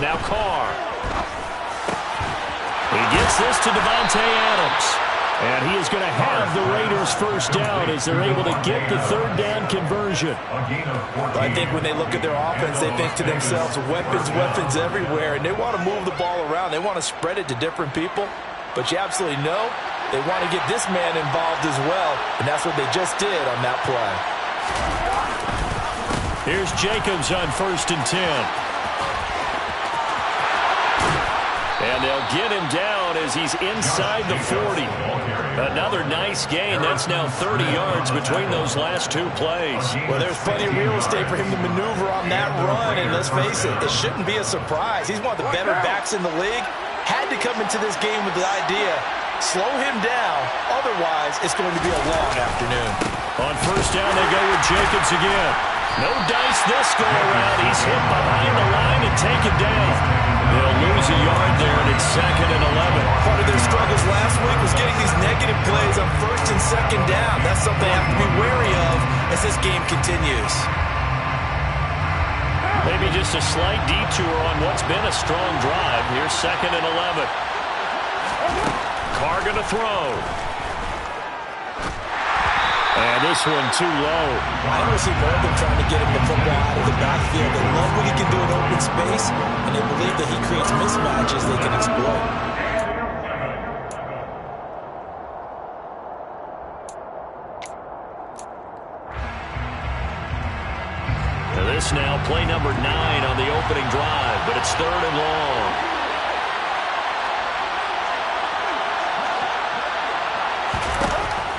Now Carr. He gets this to Devontae Adams. And he is going to have the Raiders first down as they're able to get the third down conversion. I think when they look at their offense, they think to themselves, weapons, weapons everywhere, and they want to move the ball around. They want to spread it to different people, but you absolutely know they want to get this man involved as well, and that's what they just did on that play. Here's Jacobs on 1st and 10. And they'll get him down as he's inside the 40. Another nice gain. That's now 30 yards between those last two plays. Well, there's plenty of real estate for him to maneuver on that run, and let's face it, it shouldn't be a surprise. He's one of the better backs in the league. Had to come into this game with the idea, slow him down, otherwise it's going to be a long afternoon. On 1st down, they go with Jacobs again. No dice this go around. He's hit behind the line and taken down. They'll lose a yard there, and it's 2nd and 11. Part of their struggles last week was getting these negative plays on 1st and 2nd down. That's something they have to be wary of as this game continues. Maybe just a slight detour on what's been a strong drive. Here's 2nd and 11. Carr going to throw. And this one too low. I don't see more than trying to get him the football out of the backfield. They love what he can do in open space, and they believe that he creates mismatches they can exploit. Now this now play number 9 on the opening drive, but it's 3rd and long.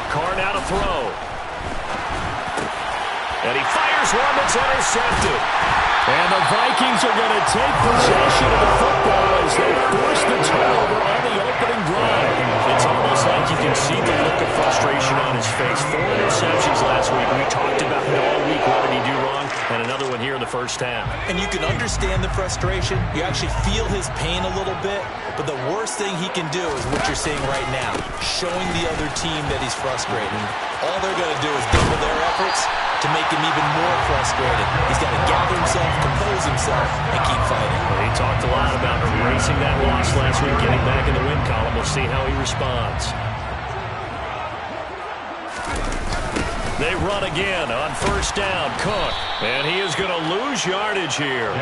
Carr now to throw. And he fires one that's intercepted. And the Vikings are going to take possession of the football as they force the turnover on the opening drive. It's almost like you can see the look of frustration on his face. 4 interceptions last week. We talked about it all week. What did he do wrong? And another one here in the first half. And you can understand the frustration. You actually feel his pain a little bit. But the worst thing he can do is what you're seeing right now, showing the other team that he's frustrated. All they're going to do is double their efforts to make him even more frustrated. He's got to gather himself, compose himself, and keep fighting. Well, he talked a lot about erasing that loss last week, getting back in the win column. We'll see how he responds. They run again on 1st down. Cook. And he is going to lose yardage here.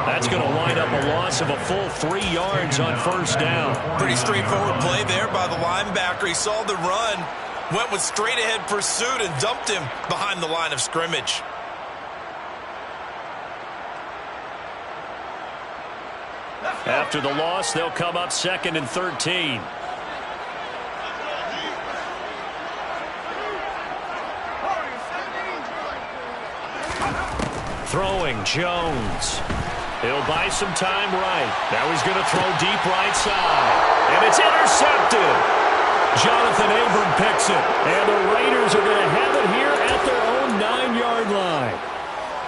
That's going to wind up a loss of a full 3 yards on 1st down. Pretty straightforward play there by the linebacker. He saw the run, went with straight-ahead pursuit, and dumped him behind the line of scrimmage. After the loss, they'll come up 2nd and 13. Throwing, Jones. He'll buy some time right. Now he's going to throw deep right side. And it's intercepted. Jonathan Abram picks it. And the Raiders are going to have it here at their own 9-yard line.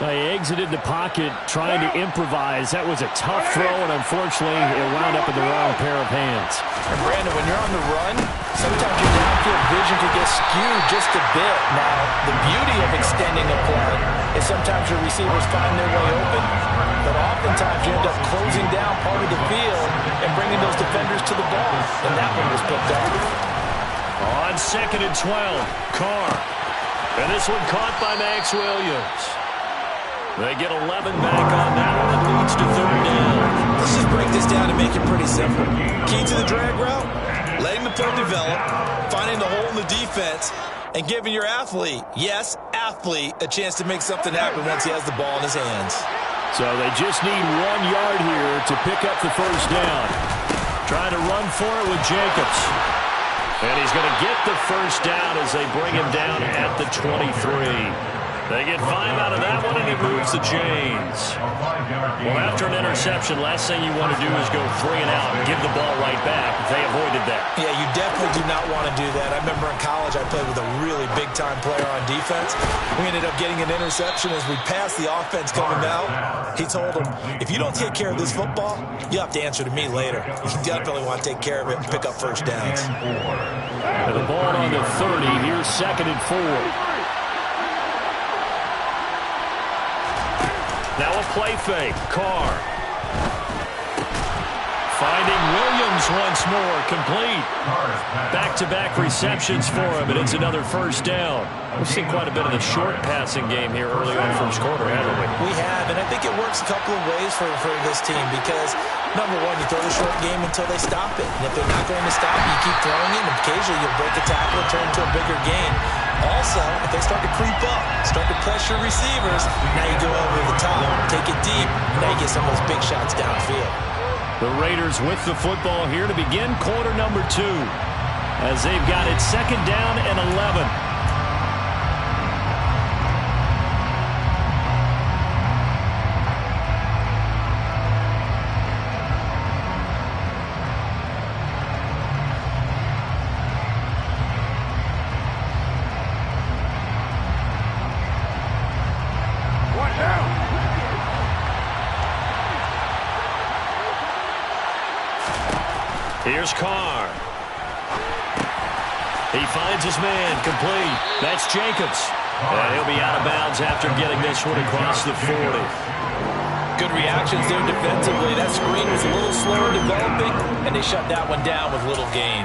Now he exited the pocket trying to improvise. That was a tough throw, and unfortunately, it wound up in the wrong pair of hands. And Brandon, when you're on the run, sometimes your downfield vision can get skewed just a bit. Now, the beauty of extending a play is sometimes your receivers find their way open, but oftentimes you end up closing down part of the field and bringing those defenders to the ball. And that one was picked up. On 2nd and 12, Carr. And this one caught by Max Williams. They get 11 back on that one. It leads to 3rd down. Let's just break this down and make it pretty simple. Key to the drag route, letting the play develop, finding the hole in the defense, and giving your athlete, yes, athlete, a chance to make something happen once he has the ball in his hands. So they just need 1 yard here to pick up the 1st down. Trying to run for it with Jacobs. And he's going to get the 1st down as they bring him down at the 23. They get 5 out of that one, and he moves the chains. Well, after an interception, last thing you want to do is go 3 and out and give the ball right back. They avoided that. Yeah, you definitely do not want to do that. I remember in college I played with a really big-time player on defense. We ended up getting an interception as we passed the offense coming out. He told him, if you don't take care of this football, you have to answer to me later. You definitely want to take care of it and pick up 1st downs. And the ball on the 30. Here's 2nd and 4. Now a play fake. Carr. Finding Williams once more, complete. Back-to-back receptions for him, and it's another first down. We've seen quite a bit of the short passing game here early on first quarter, haven't we? We have, and I think it works a couple of ways for this team because, number one, you throw the short game until they stop it. And if they're not going to stop it, you keep throwing it, and occasionally you'll break a tackle and turn into a bigger gain. Also, if they start to creep up, start to pressure receivers, now you go over the top, take it deep, and now you get some of those big shots downfield. The Raiders with the football here to begin quarter number 2 as they've got it second down and 11. Here's Carr. He finds his man, complete. That's Jacobs. And he'll be out of bounds after getting this one across the 40. Good reactions there defensively. That screen was a little slower developing, and they shut that one down with little gain.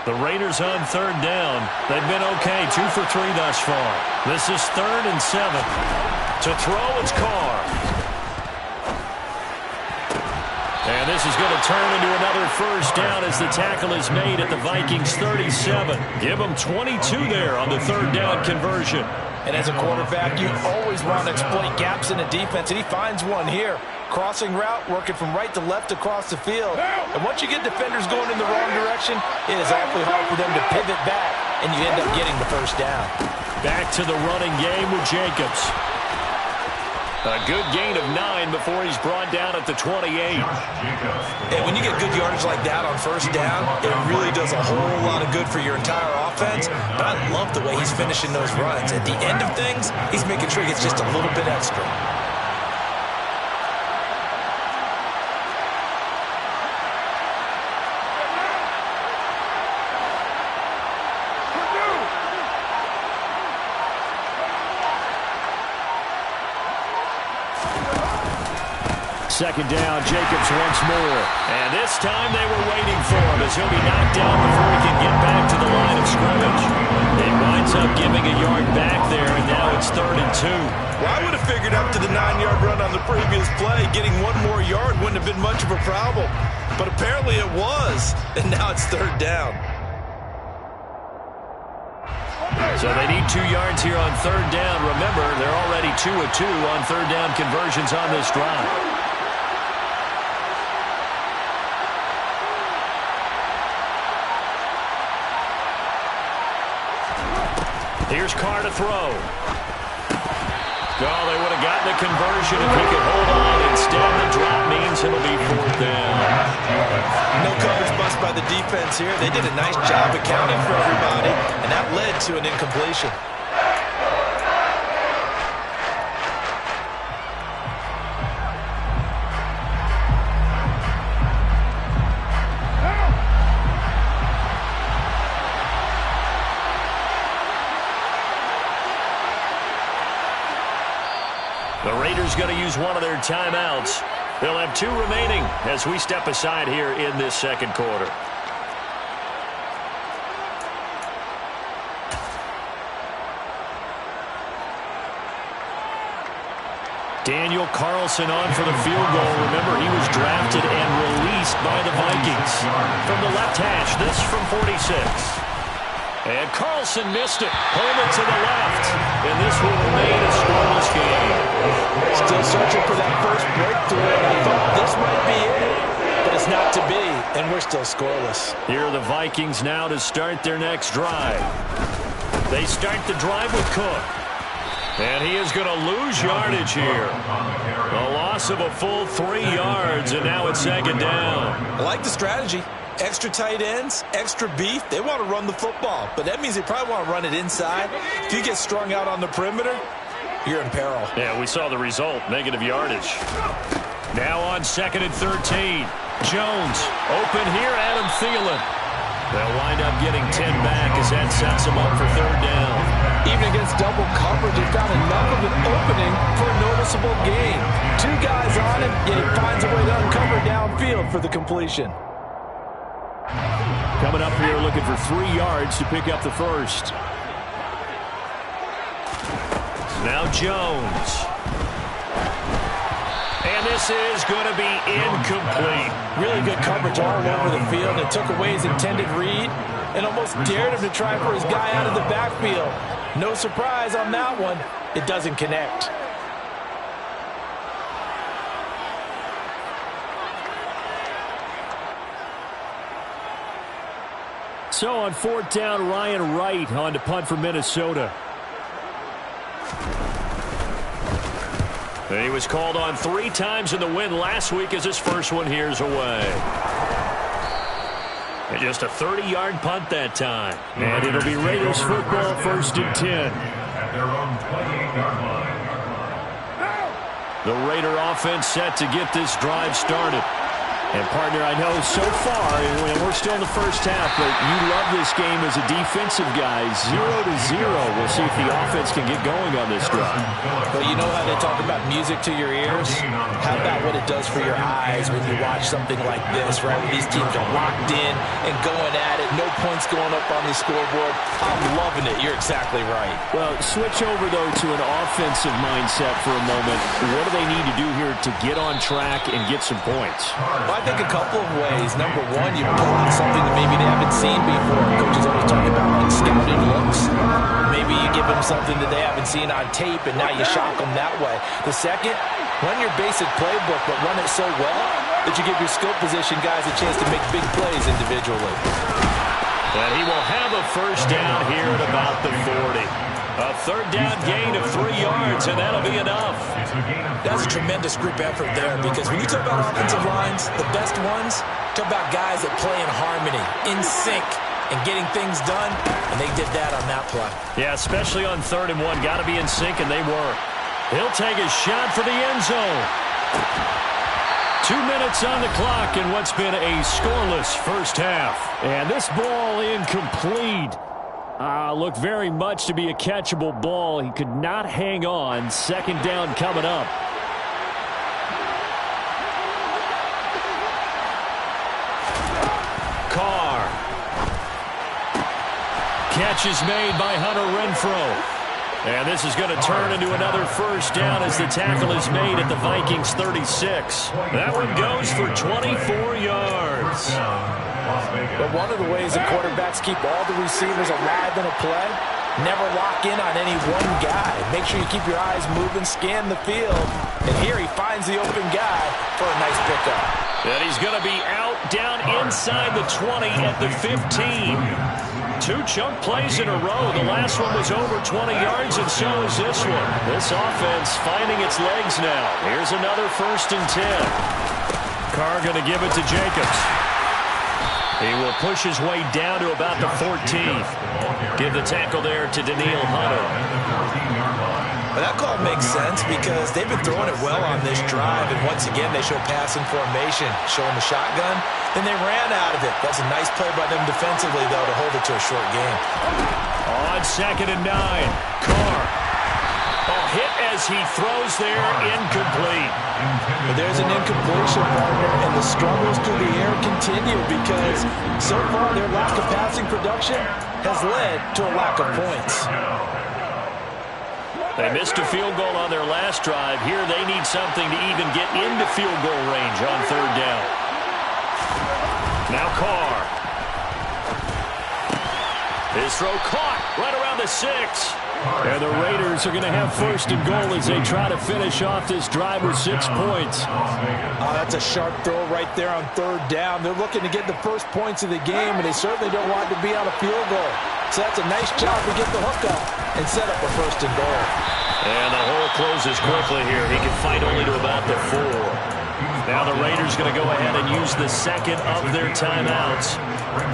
The Raiders on third down. They've been okay, 2 for 3 thus far. This is 3rd and 7. To throw, it's Carr. And this is going to turn into another first down as the tackle is made at the Vikings 37. Give them 22 there on the third down conversion. And as a quarterback, you always want to exploit gaps in the defense, and he finds one here. Crossing route, working from right to left across the field. And once you get defenders going in the wrong direction, it is awfully hard for them to pivot back, and you end up getting the first down. Back to the running game with Jacobs. A good gain of 9 before he's brought down at the 28. And when you get good yardage like that on first down, it really does a whole lot of good for your entire offense. But I love the way he's finishing those runs. At the end of things, he's making sure he gets just a little bit extra. Second down, Jacobs once more. And this time they were waiting for him as he'll be knocked down before he can get back to the line of scrimmage. It winds up giving a yard back there, and now it's 3rd and 2. Well, I would have figured after the 9-yard run on the previous play, getting one more yard wouldn't have been much of a problem. But apparently it was, and now it's 3rd down. So they need 2 yards here on 3rd down. Remember, they're already 2 of 2 on 3rd down conversions on this drive. Here's Carr to throw. Oh, they would have gotten the conversion if he could hold on. Instead, the drop means it'll be 4th down. No coverage bust by the defense here. They did a nice job accounting for everybody, and that led to an incompletion. The Raiders going to use one of their timeouts. They'll have 2 remaining as we step aside here in this second quarter. Daniel Carlson on for the field goal. Remember, he was drafted and released by the Vikings. From the left hash, this from 46. And Carlson missed it. Pullman to the left. And this will remain a scoreless game. Still searching for that first breakthrough, and I thought this might be it. But it's not to be, and we're still scoreless. Here are the Vikings now to start their next drive. They start the drive with Cook. And he is going to lose yardage here. A loss of a full 3 yards, and now it's second down. I like the strategy. Extra tight ends, extra beef. They want to run the football, but that means they probably want to run it inside. If you get strung out on the perimeter, you're in peril. Yeah, we saw the result, negative yardage. Now on 2nd and 13. Jones, open here, Adam Thielen. They'll wind up getting 10 back as that sets them up for third down. Even against double coverage, he found enough of an opening for a noticeable gain. Two guys on him, yet he finds a way to uncover downfield for the completion. Coming up here looking for 3 yards to pick up the first. Now Jones. And this is going to be incomplete. Really good coverage all over the field. It took away his intended read and almost dared him to try for his guy out of the backfield. No surprise on that one. It doesn't connect. So on 4th down, Ryan Wright on to punt for Minnesota. He was called on 3 times in the win last week as his first one here's away. And just a 30-yard punt that time. And it'll be Raiders football, 1st and 10. The Raider offense set to get this drive started. And, partner, I know so far, and we're still in the first half, but you love this game as a defensive guy. 0-0. We'll see if the offense can get going on this drive. Well, you know how they talk about music to your ears? How about what it does for your eyes when you watch something like this, right? When these teams are locked in and going at it, no points going up on the scoreboard. I'm loving it. You're exactly right. Well, switch over, though, to an offensive mindset for a moment. What do they need to do here to get on track and get some points? I think a couple of ways. Number one, you pull out something that maybe they haven't seen before. Coaches always talking about like scouting looks. Maybe you give them something that they haven't seen on tape, and now you shock them that way. The second, run your basic playbook, but run it so well that you give your skill position guys a chance to make big plays individually. And he will have a first down here at about the 40. A 3rd down gain of 3 yards, and that'll be enough. That's a tremendous group effort there, because when you talk about offensive lines, the best ones, talk about guys that play in harmony, in sync, and getting things done, and they did that on that play. Yeah, especially on 3rd and 1. Got to be in sync, and they were. He'll take a shot for the end zone. 2 minutes on the clock in what's been a scoreless first half. And this ball incomplete. Looked very much to be a catchable ball. He could not hang on. 2nd down coming up. Carr. Catch is made by Hunter Renfrow. And this is going to turn into another first down as the tackle is made at the Vikings 36. That one goes for 24 yards. But one of the ways that quarterbacks keep all the receivers alive in a play, never lock in on any one guy. Make sure you keep your eyes moving, scan the field. And here he finds the open guy for a nice pickup. And he's going to be out down inside the 20 at the 15. 2 chunk plays in a row. The last one was over 20 yards, and so is this one. This offense finding its legs now. Here's another 1st and 10. Carr going to give it to Jacobs. He will push his way down to about the 14th. Give the tackle there to Daniil Hunter. But that call makes sense because they've been throwing it well on this drive, and once again they show passing formation, showing the shotgun. Then they ran out of it. That's a nice play by them defensively, though, to hold it to a short game. On 2nd and 9, Carr. Hit as he throws there, incomplete. But there's an incompletion, partner, and the struggles through the air continue because so far their lack of passing production has led to a lack of points. They missed a field goal on their last drive. Here they need something to even get into field goal range on 3rd down. Now Carr. His throw caught right around the 6. And the Raiders are going to have 1st and goal as they try to finish off this drive with 6 points. Oh, that's a sharp throw right there on 3rd down. They're looking to get the first points of the game, and they certainly don't want to be on a field goal. So that's a nice job to get the hook up and set up a 1st and goal. And the hole closes quickly here. He can fight only to about the 4. Now the Raiders going to go ahead and use the 2nd of their timeouts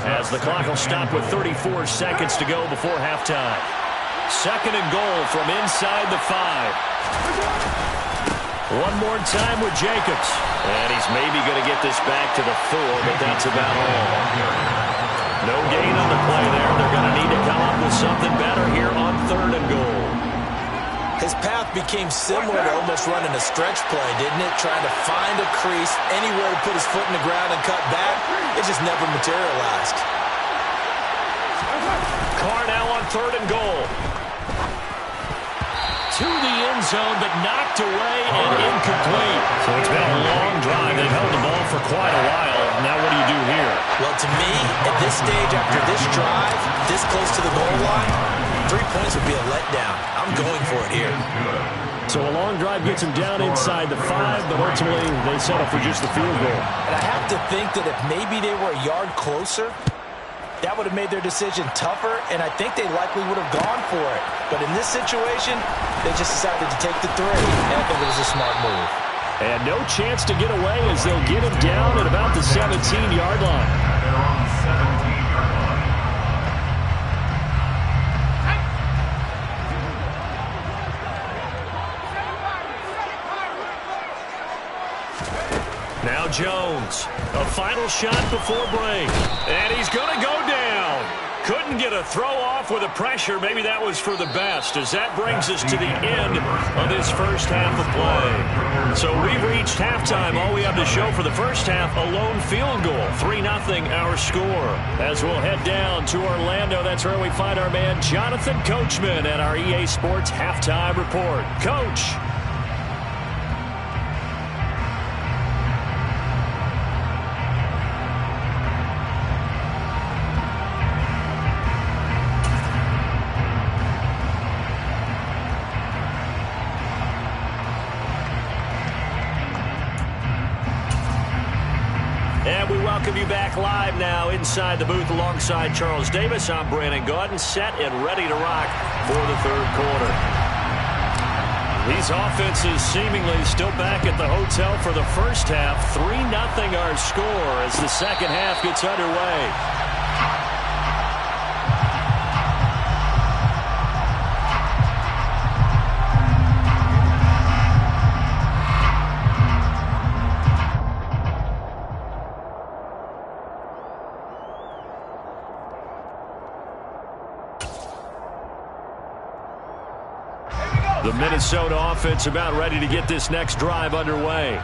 as the clock will stop with 34 seconds to go before halftime. 2nd and goal from inside the 5. One more time with Jacobs. And he's maybe going to get this back to the 4, but that's about all. No gain on the play there. They're going to need to come up with something better here on 3rd and goal. His path became similar to almost running a stretch play, didn't it? Trying to find a crease, anywhere to put his foot in the ground and cut back. It just never materialized. Carr now on 3rd and goal. To the end zone, but knocked away and incomplete. So it's been a long drive. They've held the ball for quite a while. Now what do you do here? Well, to me, at this stage, after this drive, this close to the goal line, 3 points would be a letdown. I'm going for it here. So a long drive gets them down inside the 5, but ultimately they settle for just the field goal. And I have to think that if maybe they were a yard closer, that would have made their decision tougher, and I think they likely would have gone for it. But in this situation, they just decided to take the 3, and I think it was a smart move. And no chance to get away as they'll get him down at about the 17-yard line. They're on the 17-yard line. Now Jones, a final shot before break. And he's going to go down. Couldn't get a throw off with the pressure. Maybe that was for the best, as that brings us to the end of this first half of play. So we've reached halftime. All we have to show for the first half, a lone field goal. 3-0 our score. As we'll head down to Orlando, that's where we find our man Jonathan Coachman at our EA Sports Halftime Report. Coach. And we welcome you back live now inside the booth alongside Charles Davis. I'm Brandon Gaudin, set and ready to rock for the 3rd quarter. These offenses seemingly still back at the hotel for the first half. 3-0 our score as the second half gets underway. The Minnesota offense about ready to get this next drive underway.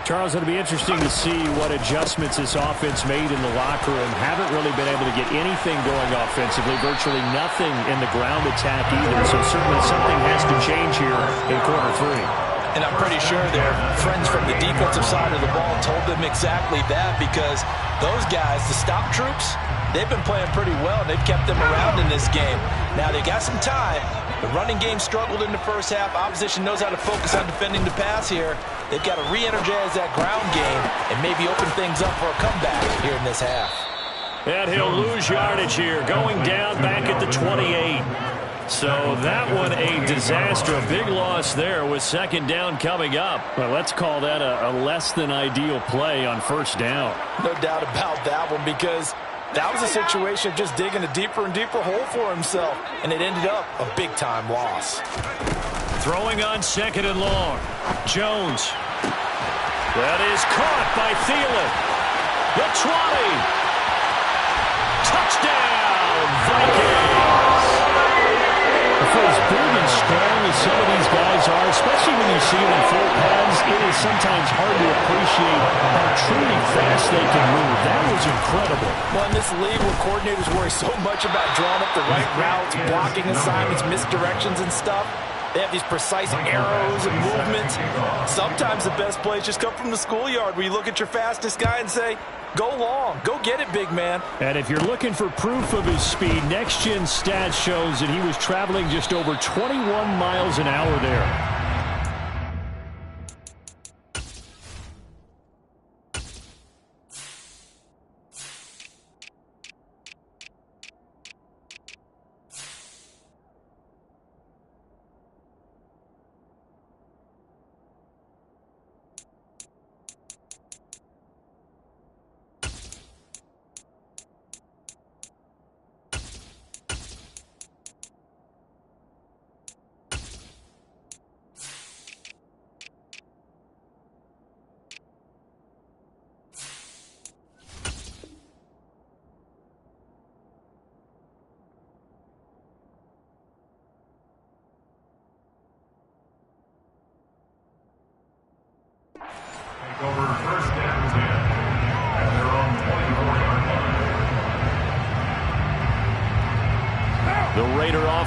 Charles, it'll be interesting to see what adjustments this offense made in the locker room. Haven't really been able to get anything going offensively, virtually nothing in the ground attack either. So certainly something has to change here in quarter 3. And I'm pretty sure their friends from the defensive side of the ball told them exactly that, because those guys, the stop troops, they've been playing pretty well. They've kept them around in this game. Now they got some time. The running game struggled in the first half. Opposition knows how to focus on defending the pass here. They've got to re-energize that ground game and maybe open things up for a comeback here in this half. And he'll lose yardage here, going down back at the 28. So that one a disaster, a big loss there with second down coming up. Well, let's call that a less than ideal play on first down. No doubt about that one, because that was a situation of just digging a deeper and deeper hole for himself, and it ended up a big-time loss. Throwing on 2nd and long. Jones. That is caught by Thielen. The 20. Touchdown, Vikings. For as big and strong as some of these guys are, especially when you see them in full pads, it is sometimes hard to appreciate how truly fast they can move. That was incredible. Well, in this league where coordinators worry so much about drawing up the right routes, blocking assignments, misdirections and stuff, they have these precise arrows and movements. Sometimes the best plays just come from the schoolyard, where you look at your fastest guy and say, go long, go get it, big man. And if you're looking for proof of his speed, Next Gen Stats shows that he was traveling just over 21 miles an hour there.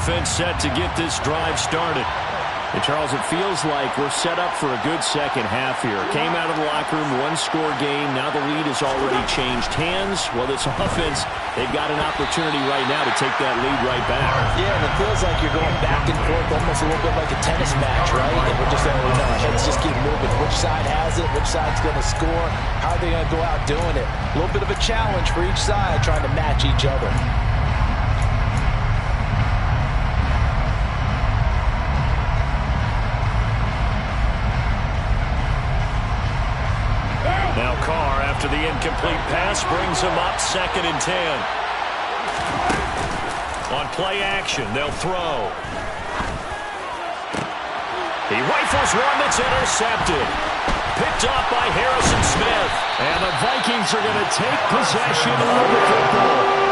offense set to get this drive started. And Charles, it feels like we're set up for a good second half here. Came out of the locker room, one-score game. Now the lead has already changed hands. Well, this offense, they've got an opportunity right now to take that lead right back. Yeah, and it feels like you're going back and forth almost a little bit like a tennis match, right? And we're just saying, our heads just keep moving. Which side has it? Which side's going to score? How are they going to go out doing it? A little bit of a challenge for each side trying to match each other. Now Carr, after the incomplete pass, brings him up 2nd and 10. On play action, they'll throw. He rifles one that's intercepted. Picked off by Harrison Smith. And the Vikings are going to take possession of the football.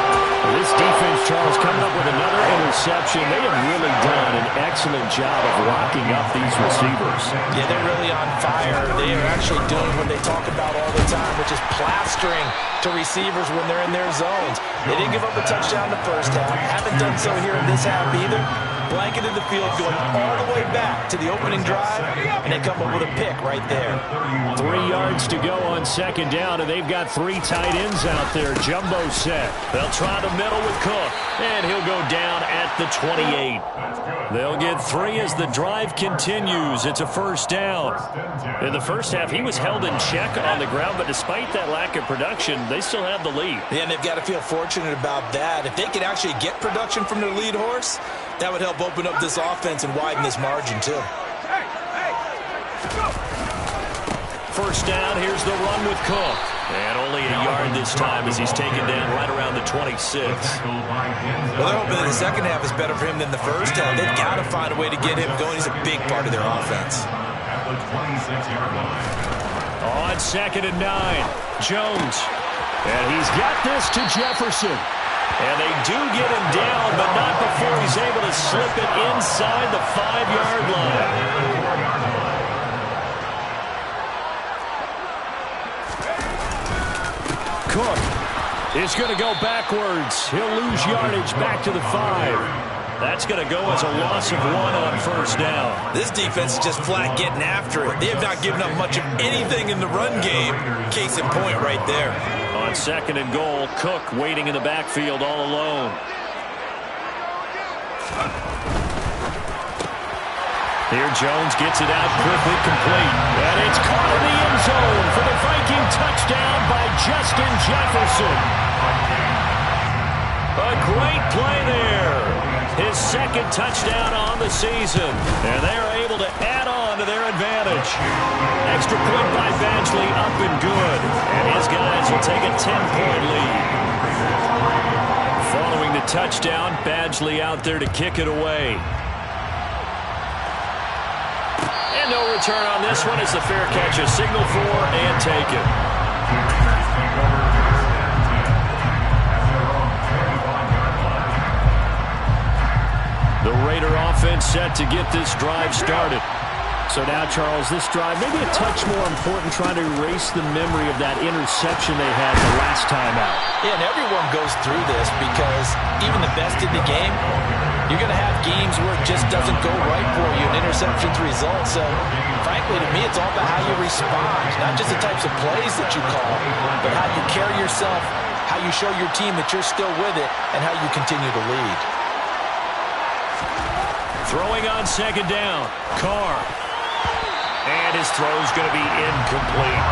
This defense, Charles, coming up with another interception. They have really done an excellent job of locking up these receivers. Yeah, they're really on fire. They are actually doing what they talk about all the time, which is plastering to receivers when they're in their zones. They didn't give up a touchdown the first half. Haven't done so here in this half either. Blanketed the field going all the way back to the opening drive, and they come up with a pick right there. 3 yards to go on 2nd down, and they've got 3 tight ends out there. Jumbo set. They'll try the middle with Cook, and he'll go down at the 28. They'll get 3 as the drive continues. It's a 1st down. In the first half, he was held in check on the ground, but despite that lack of production, they still have the lead. Yeah, and they've got to feel fortunate about that. If they could actually get production from their lead horse, that would help open up this offense and widen this margin, too. 1st down, here's the run with Cook. And only a yard this time as he's taken down right around the 26. Well, they're hoping that the second half is better for him than the first half. They've got to find a way to get him going. He's a big part of their offense. On 2nd and 9, Jones. And he's got this to Jefferson. And they do get him down, but not before he's able to slip it inside the 5-yard line. Cook is going to go backwards. He'll lose yardage back to the 5. That's going to go as a loss of 1 on 1st down. This defense is just flat getting after it. They have not given up much of anything in the run game. Case in point right there. On 2nd and goal, Cook waiting in the backfield all alone. Here Jones gets it out quickly, complete. And it's caught in the end zone for the Viking touchdown by Justin Jefferson. A great play there. His 2nd touchdown on the season. And they're able to add on to their advantage. Extra point by Badgley up and good. And his guys will take a 10-point lead. Following the touchdown, Badgley out there to kick it away. And no return on this one as the fair catch is signaled for and taken. The Raider offense set to get this drive started. So now, Charles, this drive maybe a touch more important, trying to erase the memory of that interception they had the last time out. Yeah, and everyone goes through this because even the best in the game, you're going to have games where it just doesn't go right for you, and interceptions result. So, frankly, to me, it's all about how you respond, not just the types of plays that you call, but how you carry yourself, how you show your team that you're still with it, and how you continue to lead. Throwing on 2nd down, Carr. And his throw's going to be incomplete.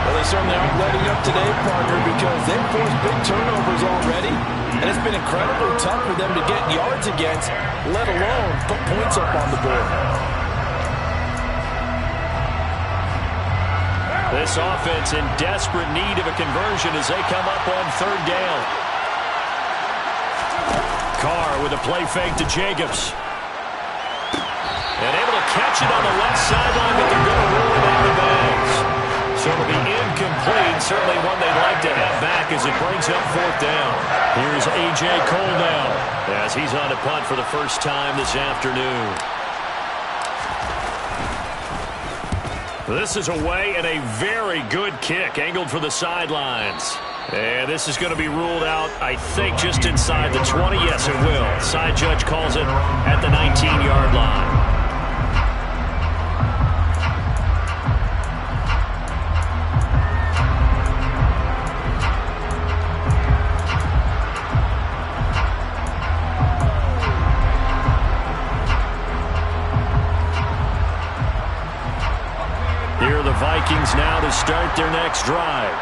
Well, they certainly aren't letting up today, partner, because they've forced big turnovers already, and it's been incredibly tough for them to get yards against, let alone put points up on the board. This offense in desperate need of a conversion as they come up on 3rd down. Carr with a play fake to Jacobs. And able to catch it on the left sideline, but they're going to rule it out of bounds. So it'll be incomplete. Certainly one they'd like to have back as it brings up 4th down. Here's A.J. Cole now as he's on to punt for the first time this afternoon. This is away and a very good kick angled for the sidelines. And this is going to be ruled out, I think, just inside the 20. Yes, it will. Side judge calls it at the 19-yard line. Here are the Vikings now to start their next drive.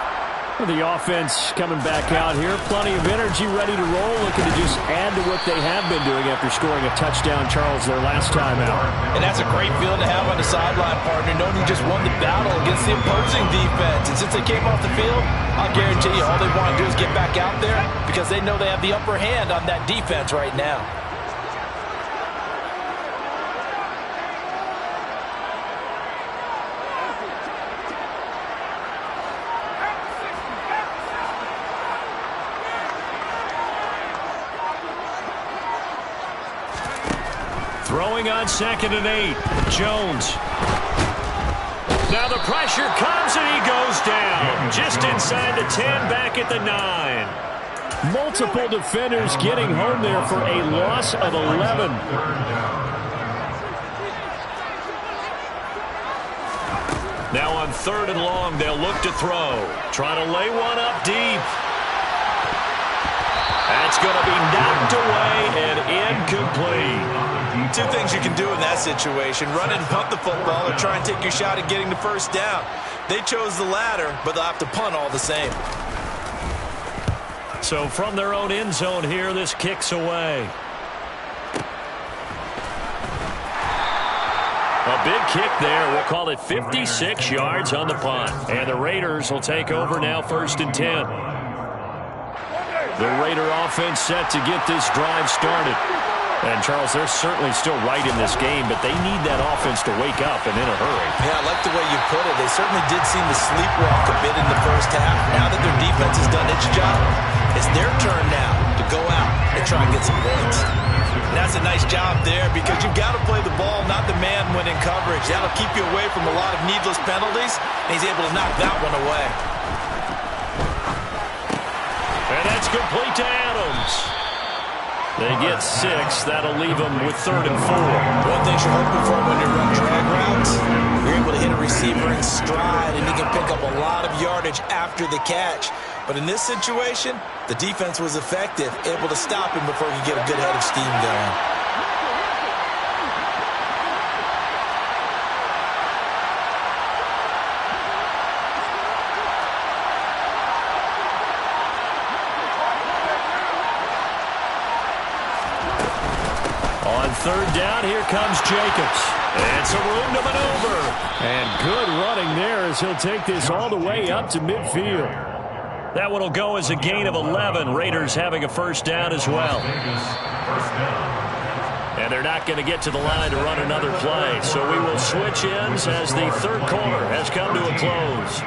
The offense coming back out here. Plenty of energy, ready to roll, looking to just add to what they have been doing after scoring a touchdown, Charles, their last time out. And that's a great feeling to have on the sideline, partner, knowing you just won the battle against the opposing defense. And since they came off the field, I'll guarantee you all they want to do is get back out there because they know they have the upper hand on that defense right now. Throwing on 2nd and 8. Jones. Now the pressure comes and he goes down. Just inside the 10, back at the 9. Multiple defenders getting home there for a loss of 11. Now on 3rd and long, they'll look to throw. Trying to lay one up deep. That's going to be knocked away and incomplete. Two things you can do in that situation: run it and punt the football, or try and take your shot at getting the first down. They chose the latter, but they'll have to punt all the same. So from their own end zone here, this kicks away. A big kick there. We'll call it 56 yards on the punt. And the Raiders will take over now, 1st and 10. The Raider offense set to get this drive started. And, Charles, they're certainly still right in this game, but they need that offense to wake up and in a hurry. Yeah, I like the way you put it. They certainly did seem to sleepwalk a bit in the first half. Now that their defense has done its job, it's their turn now to go out and try and get some points. And that's a nice job there because you've got to play the ball, not the man when in coverage. That'll keep you away from a lot of needless penalties, and he's able to knock that one away. And that's complete to Adams. They get 6. That'll leave them with 3rd and 4. One thing you're hoping for when you run drag routes, you're able to hit a receiver in stride, and he can pick up a lot of yardage after the catch. But in this situation, the defense was effective, able to stop him before he could get a good head of steam going. On 3rd down, here comes Jacobs. And some room to maneuver. And good running there as he'll take this all the way up to midfield. That one will go as a gain of 11. Raiders having a 1st down as well. And they're not going to get to the line to run another play. So we will switch ends as the 3rd quarter has come to a close.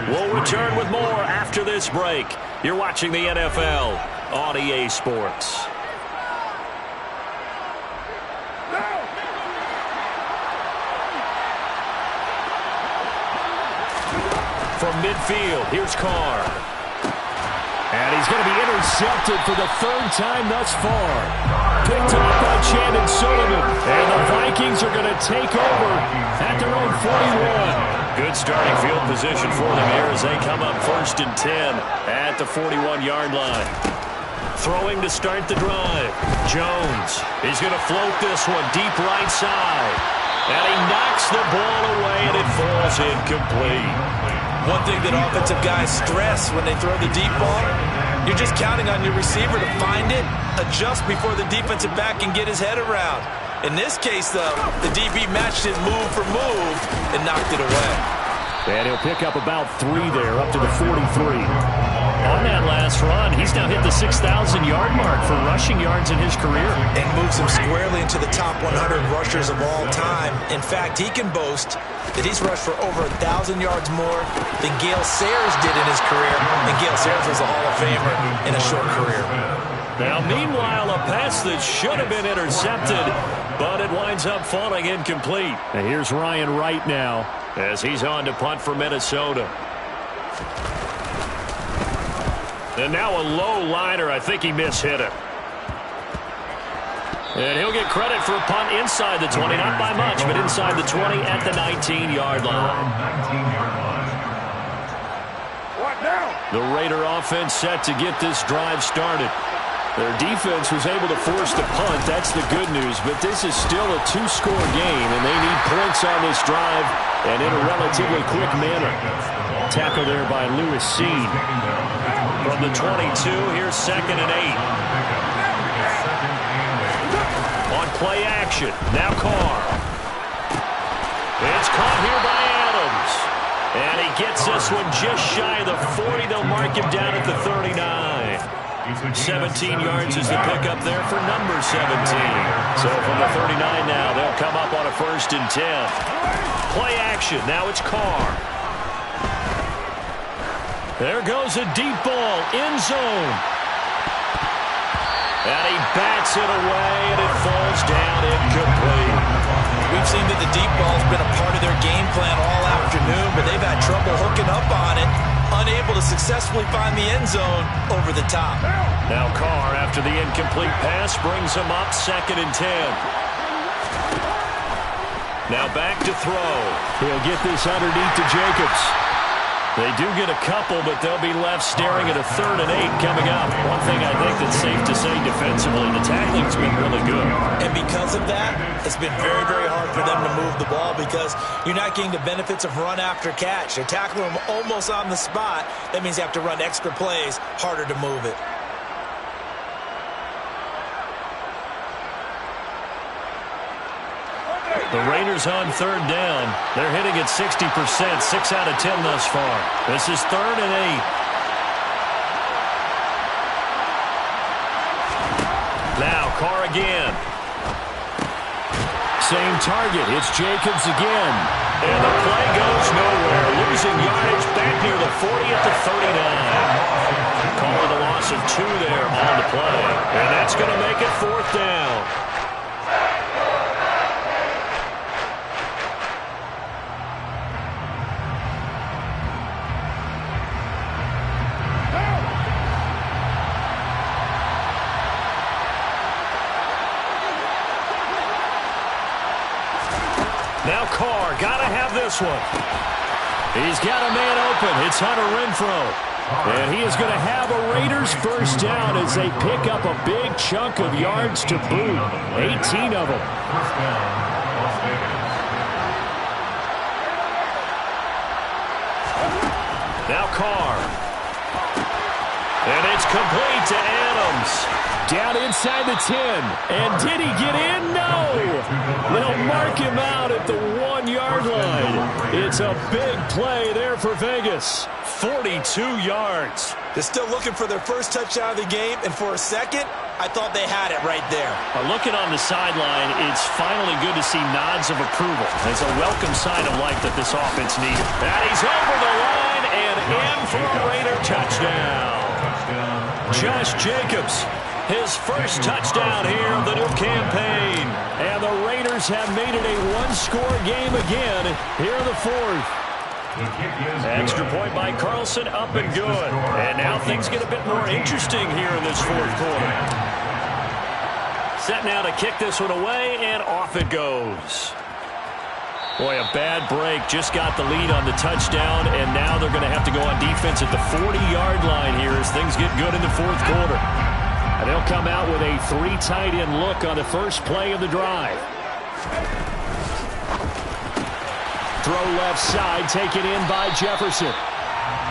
We'll return with more after this break. You're watching the NFL on EA Sports. From midfield, here's Carr. And he's going to be intercepted for the 3rd time thus far. Picked off by Chandon Sullivan. And the Vikings are going to take over at their own 41. Good starting field position for them here as they come up 1st and 10 at the 41-yard line. Throwing to start the drive. Jones. He's going to float this one deep right side. And he knocks the ball away, and it falls incomplete. One thing that offensive guys stress when they throw the deep ball, you're just counting on your receiver to find it, adjust before the defensive back can get his head around. In this case, though, the DB matched it move for move and knocked it away. And he'll pick up about 3 there, up to the 43. On that last run, he's now hit the 6,000-yard mark for rushing yards in his career. And moves him squarely into the top 100 rushers of all time. In fact, he can boast that he's rushed for over 1,000 yards more than Gale Sayers did in his career. And Gale Sayers was a Hall of Famer in a short career. Now, meanwhile, a pass that should have been intercepted, but it winds up falling incomplete. And here's Ryan Wright now as he's on to punt for Minnesota. And now a low liner. I think he mishit it. And he'll get credit for a punt inside the 20. Not by much, but inside the 20 at the 19-yard line. The Raider offense set to get this drive started. Their defense was able to force the punt. That's the good news. But this is still a two-score game, and they need points on this drive and in a relatively quick manner. Tackle there by Lewis Seen. From the 22, here's 2nd and 8. On play action, now Carr. It's caught here by Adams. And he gets this one just shy of the 40. They'll mark him down at the 39. 17 yards is the pickup there for number 17. So from the 39 now, they'll come up on a 1st and 10. Play action, now it's Carr. There goes a deep ball, end zone. And he bats it away, and it falls down incomplete. We've seen that the deep ball's been a part of their game plan all afternoon, but they've had trouble hooking up on it, unable to successfully find the end zone over the top. Now Carr, after the incomplete pass, brings him up 2nd and 10. Now back to throw. He'll get this underneath to Jacobs. They do get a couple, but they'll be left staring at a 3rd and 8 coming up. One thing I think that's safe to say defensively, the tackling's been really good. And because of that, it's been very, very hard for them to move the ball because you're not getting the benefits of run after catch. They're tackling them almost on the spot. That means you have to run extra plays, harder to move it. The Raiders on 3rd down. They're hitting at 60%, 6 out of 10 thus far. This is 3rd and 8. Now Carr again. Same target. It's Jacobs again. And the play goes nowhere. Losing yardage back near the 40 at the 39. Call it a loss of 2 there on the play. And that's going to make it 4th down. Now Carr, gotta have this one. He's got a man open. It's Hunter Renfrow. And he is going to have a Raiders 1st down as they pick up a big chunk of yards to boot. 18 of them. Now Carr. And it's complete to Adams. Down inside the 10. And did he get in? No. They'll mark him out at the 1-yard line. It's a big play there for Vegas. 42 yards. They're still looking for their first touchdown of the game, and for a second, I thought they had it right there. Looking on the sideline, it's finally good to see nods of approval. It's a welcome sign of life that this offense needed. And he's over the line and in for a Raider touchdown. Josh Jacobs, his first touchdown here of the new campaign. And the Raiders have made it a one-score game again here in the 4th. Extra point by Carlson, up and good. And now things get a bit more interesting here in this 4th quarter. Set now to kick this one away, and off it goes. Boy, a bad break. Just got the lead on the touchdown, and now they're going to have to go on defense at the 40-yard line here as things get good in the 4th quarter. And they'll come out with a 3 tight end look on the first play of the drive. Throw left side, taken in by Jefferson.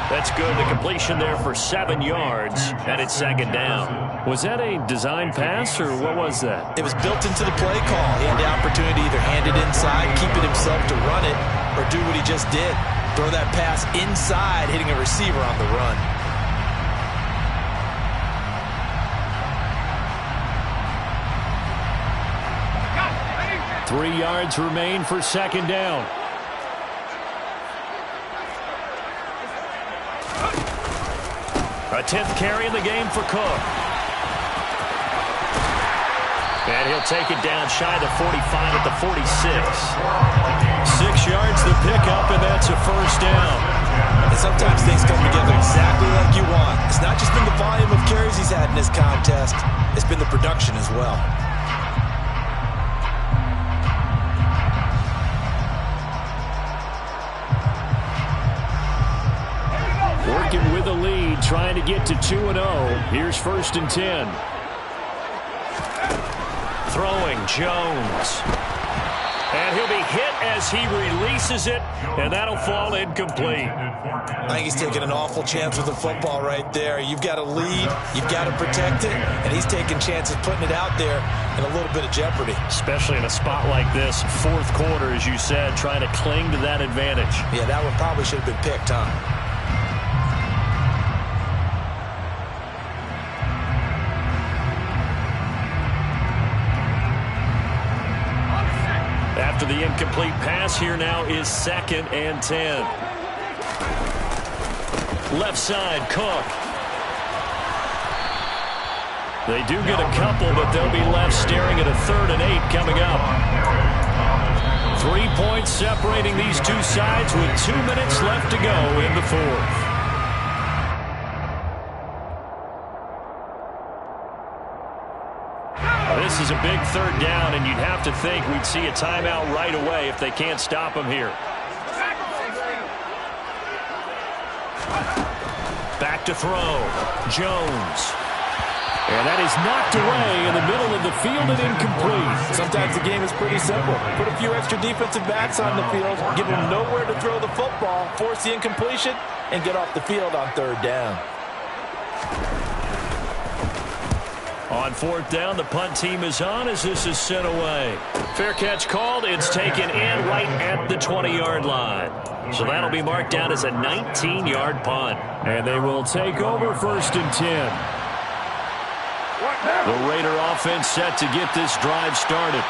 That's good. The completion there for 7 yards, and it's 2nd down. Was that a design pass, or what was that? It was built into the play call. He had the opportunity to either hand it inside, keep it himself to run it, or do what he just did. Throw that pass inside, hitting a receiver on the run. Three yards remain for 2nd down. A 10th carry in the game for Cook. And he'll take it down shy of the 45 at the 46. 6 yards to pick up, and that's a 1st down. And sometimes things come together exactly like you want. It's not just been the volume of carries he's had in this contest. It's been the production as well. Working with a lead, trying to get to 2-0. Here's 1st and 10. Throwing Jones. And he'll be hit as he releases it, and that'll fall incomplete. I think he's taking an awful chance with the football right there. You've got to lead, you've got to protect it, and he's taking chances putting it out there in a little bit of jeopardy. Especially in a spot like this, 4th quarter, as you said, trying to cling to that advantage. Yeah, that one probably should have been picked, huh? After the incomplete pass, here now is 2nd and 10. Left side, Cook. They do get a couple, but they'll be left staring at a 3rd and 8 coming up. 3 points separating these two sides with 2 minutes left to go in the 4th. This is a big 3rd down, and you'd have to think we'd see a timeout right away if they can't stop him here. Back to throw. Jones. And that is knocked away in the middle of the field and incomplete. Sometimes the game is pretty simple. Put a few extra defensive backs on the field, give them nowhere to throw the football, force the incompletion, and get off the field on 3rd down. On 4th down, the punt team is on as this is sent away. Fair catch called. It's taken in right at the 20-yard line. So that'll be marked down as a 19-yard punt. And they will take over 1st and 10. The Raider offense set to get this drive started.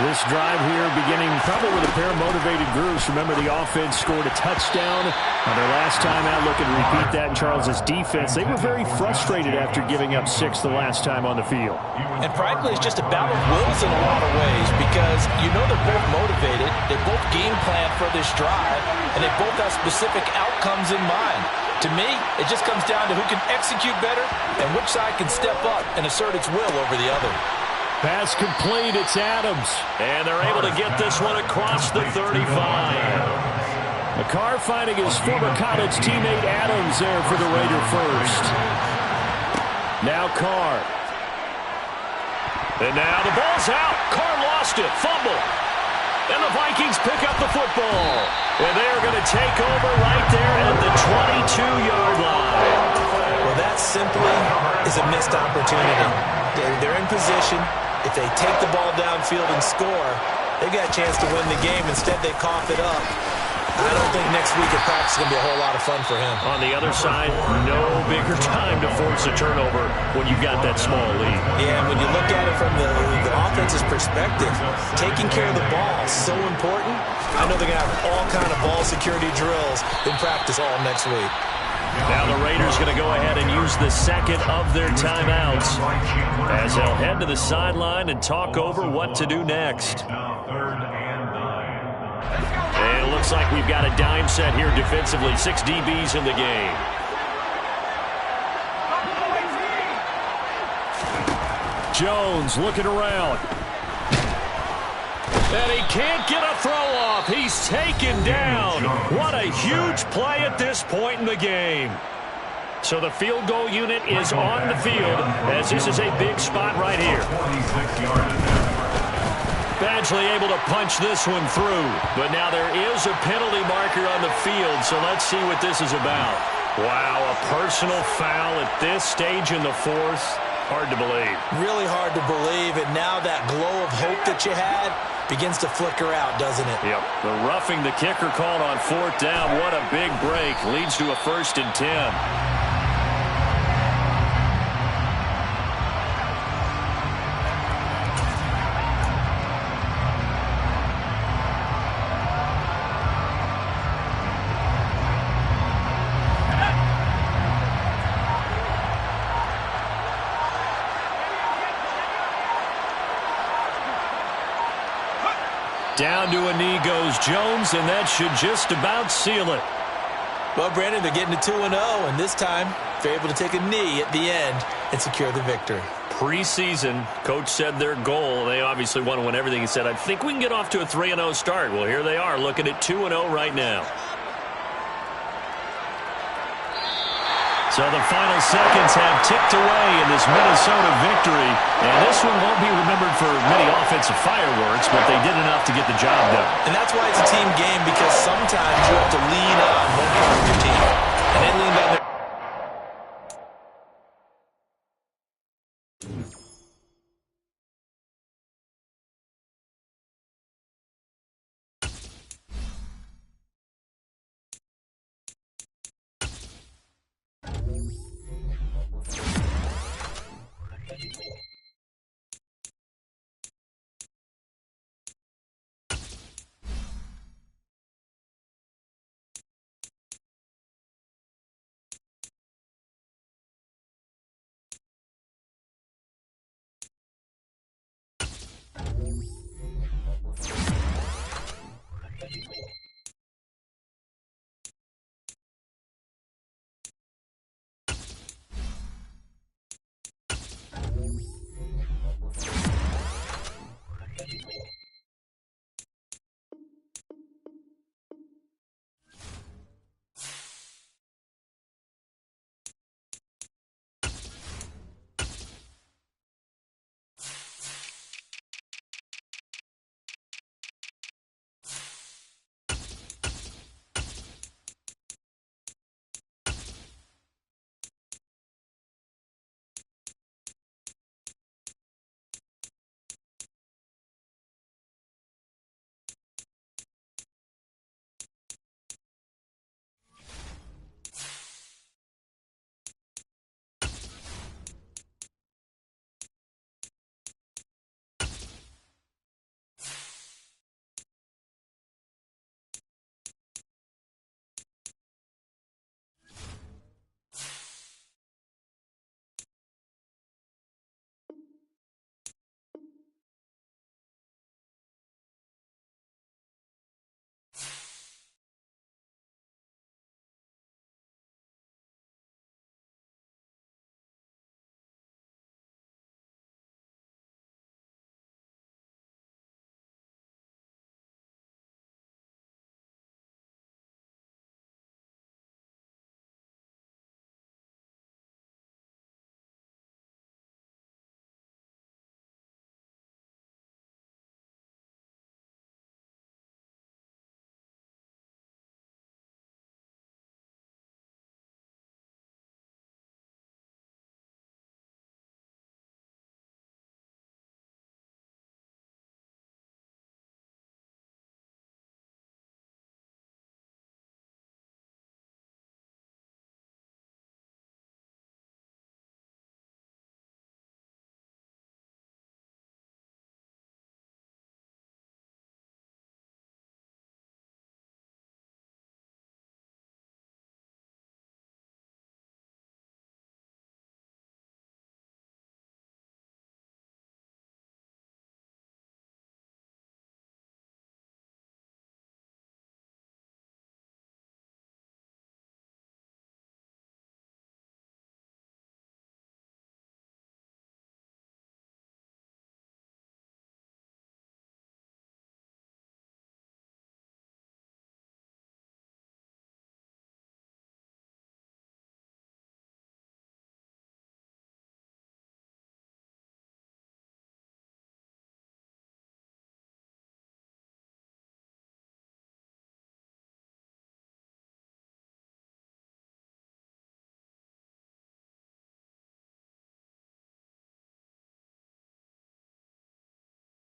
This drive here beginning probably with a pair of motivated groups. Remember, the offense scored a touchdown on their last time out. Looking to repeat that in Charles's defense. They were very frustrated after giving up 6 the last time on the field. And frankly, it's just a battle of wills in a lot of ways because you know they're both motivated. They're both game planned for this drive, and they both have specific outcomes in mind. To me, it just comes down to who can execute better and which side can step up and assert its will over the other. Pass complete, it's Adams. And they're able to get this one across the 35. McCarr finding his former college teammate Adams there for the Raider first. Now Carr. And now the ball's out. Carr lost it. Fumble. And the Vikings pick up the football. And they're going to take over right there at the 22-yard line. Well, that simply is a missed opportunity. They're in position. If they take the ball downfield and score, they got a chance to win the game. Instead, they cough it up. I don't think next week at practice is going to be a whole lot of fun for him. On the other side, no bigger time to force a turnover when you've got that small lead. Yeah, and when you look at it from the offense's perspective, taking care of the ball is so important. I know they're going to have all kind of ball security drills in practice all next week. Now the Raiders going to go ahead and use the 2nd of their timeouts as they'll head to the sideline and talk over what to do next. And it looks like we've got a dime set here defensively. 6 DBs in the game. Jones looking around. And he can't get a throw off. He's taken down. What a huge play at this point in the game. So the field goal unit is on the field as this is a big spot right here. Badgley able to punch this one through. But now there is a penalty marker on the field, so let's see what this is about. Wow, a personal foul at this stage in the 4th. Hard to believe. Really hard to believe, and now that glow of hope that you had begins to flicker out, doesn't it? Yep. The roughing the kicker called on 4th down. What a big break. Leads to a 1st and 10. Down to a knee goes Jones, and that should just about seal it. Well, Brandon, they're getting to 2-0, and this time they're able to take a knee at the end and secure the victory. Preseason, coach said their goal, they obviously want to win everything. He said, I think we can get off to a 3-0 start. Well, here they are looking at 2-0 right now. So the final seconds have ticked away in this Minnesota victory. And this one won't be remembered for many offensive fireworks, but they did enough to get the job done. And that's why it's a team game, because sometimes you have to lean on one part of your team. And they leaned on their